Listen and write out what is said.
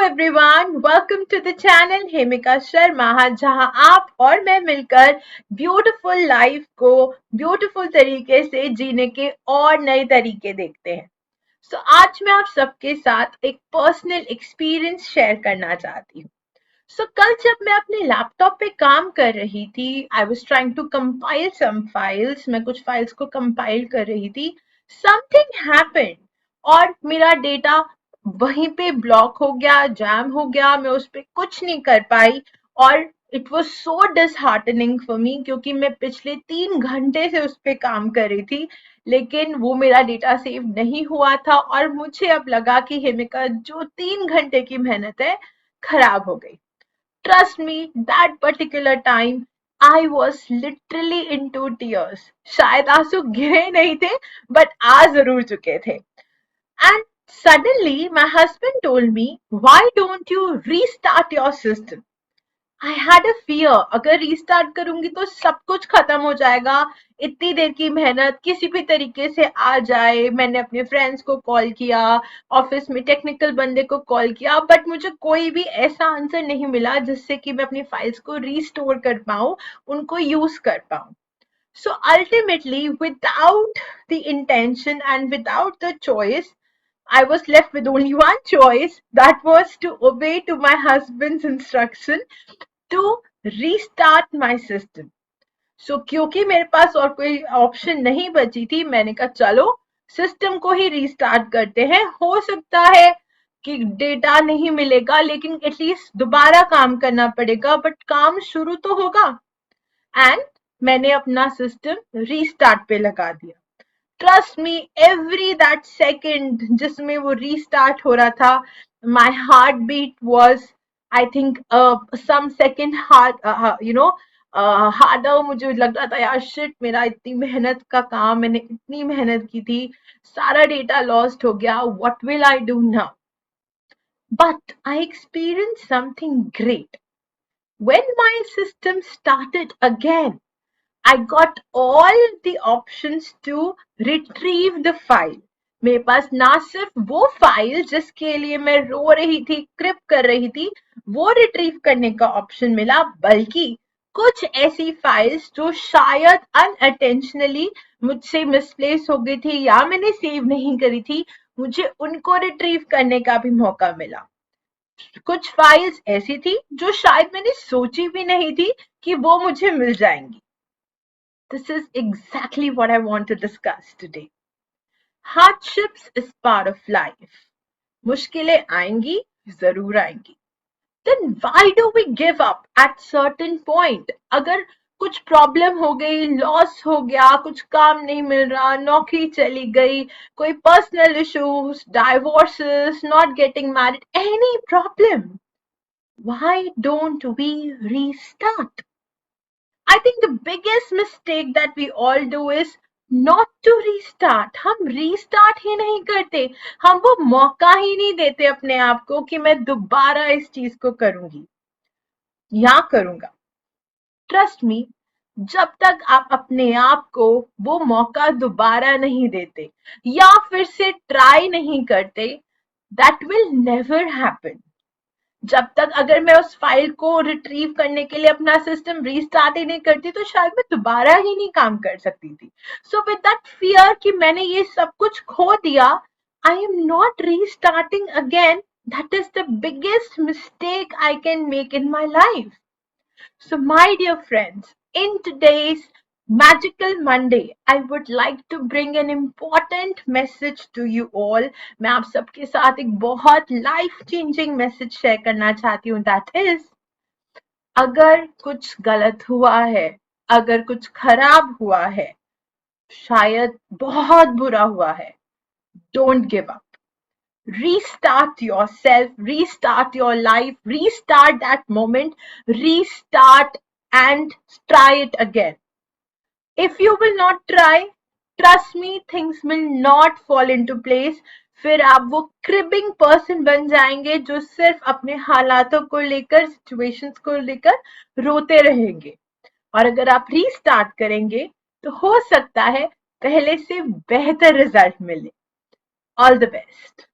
Everyone, welcome to the channel Hemika Sharma, जहां आप और मैं मिलकर ब्यूटीफुल लाइफ को ब्यूटीफुल तरीके से जीने के और नए तरीके देखते हैं। आज मैं आप सबके साथ एक पर्सनल एक्सपीरियंस शेयर करना चाहती हूँ। कल जब मैं अपने लैपटॉप पे काम कर रही थी, I was trying to compile some files. मैं कुछ फाइल्स को कंपाइल कर रही थी। समथिंग हैपेंड और मेरा डेटा वहीं पे ब्लॉक हो गया, जैम हो गया। मैं उस पर कुछ नहीं कर पाई और it was so disheartening for me, क्योंकि मैं पिछले 3 घंटे से उस पर काम कर रही थी, लेकिन वो मेरा डेटा सेव नहीं हुआ था और मुझे अब लगा कि हेमिका, जो 3 घंटे की मेहनत है, खराब हो गई। Trust me, that particular time I was literally into tears. शायद आंसू गिरे नहीं थे, but आ जरूर चुके थे। And suddenly my husband told me, why don't you restart your system? I had a fear, अगर रीस्टार्ट करूंगी तो सब कुछ खत्म हो जाएगा। इतनी देर की मेहनत किसी भी तरीके से आ जाए। मैंने अपने फ्रेंड्स को कॉल किया, ऑफिस में टेक्निकल बंदे को कॉल किया, बट मुझे कोई भी ऐसा आंसर नहीं मिला जिससे कि मैं अपनी फाइल्स को रीस्टोर कर पाऊं, उनको यूज कर पाऊं। So ultimately, without the intention and without the choice, I was left with only one choice, that was to obey to my husband's instruction to restart my system. क्योंकि मेरे पास और कोई ऑप्शन नहीं बची थी, मैंने कहा चलो सिस्टम को ही रीस्टार्ट करते हैं। हो सकता है कि डेटा नहीं मिलेगा, लेकिन एटलीस्ट दोबारा काम करना पड़ेगा, बट काम शुरू तो होगा। एंड मैंने अपना सिस्टम रीस्टार्ट पे लगा दिया। Trust me, every that second जिसमें वो रीस्टार्ट हो रहा था, my heart beat was, I think, some second heart harder. मुझे लग रहा था यार शिट, मेरा इतनी मेहनत का काम, मैंने इतनी मेहनत की थी, सारा डेटा लॉस्ट हो गया, what will I do now? But I experience something great when my system started again. I got all the options to retrieve the file. मेरे पास ना सिर्फ वो फाइल जिसके लिए मैं रो रही थी, क्रिप कर रही थी, वो रिट्रीव करने का ऑप्शन मिला, बल्कि कुछ ऐसी फाइल्स जो शायद अनअटेंशनली मुझसे मिसप्लेस हो गई थी या मैंने सेव नहीं करी थी, मुझे उनको रिट्रीव करने का भी मौका मिला। कुछ फाइल्स ऐसी थी जो शायद मैंने सोची भी नहीं थी कि वो मुझे मिल जाएंगी। This is exactly what I want to discuss today. Hardships is part of life. मुश्किलें आएंगी, जरूर आएंगी। Then why do we give up at certain point? अगर कुछ प्रॉब्लम हो गई, लॉस हो गया, कुछ काम नहीं मिल रहा, नौकरी चली गई, कोई personal issues, divorces, not getting married, any problem, why don't we restart? I think the biggest mistake that we all do is not to restart. हम restart ही नहीं करते, हम वो मौका ही नहीं देते अपने आप को कि मैं दोबारा इस चीज को करूंगी या करूंगा। ट्रस्ट मी, जब तक आप अपने आप को वो मौका दोबारा नहीं देते या फिर से ट्राई नहीं करते, दैट विल नेवर हैपन। जब तक अगर मैं उस फाइल को रिट्रीव करने के लिए अपना सिस्टम रीस्टार्ट ही नहीं करती, तो शायद मैं दोबारा ही नहीं काम कर सकती थी। सो विद दैट फियर कि मैंने ये सब कुछ खो दिया, I am not restarting again. That is the biggest mistake I can make in my life. So, my dear friends, in today's Magical Monday, I would like to bring an important message to you all. मैं आप सबके साथ एक बहुत life changing message share करना चाहती हूँ, that is, अगर कुछ गलत हुआ है, अगर कुछ खराब हुआ है, शायद बहुत बुरा हुआ है, don't give up. Restart yourself, restart your life, restart that moment, restart and try it again. If you will not try, trust me, things will not fall into place. फिर आप वो cribbing person बन जाएंगे जो सिर्फ अपने हालातों को लेकर, situations को लेकर रोते रहेंगे। और अगर आप रीस्टार्ट करेंगे तो हो सकता है पहले से बेहतर रिजल्ट मिले। All the best.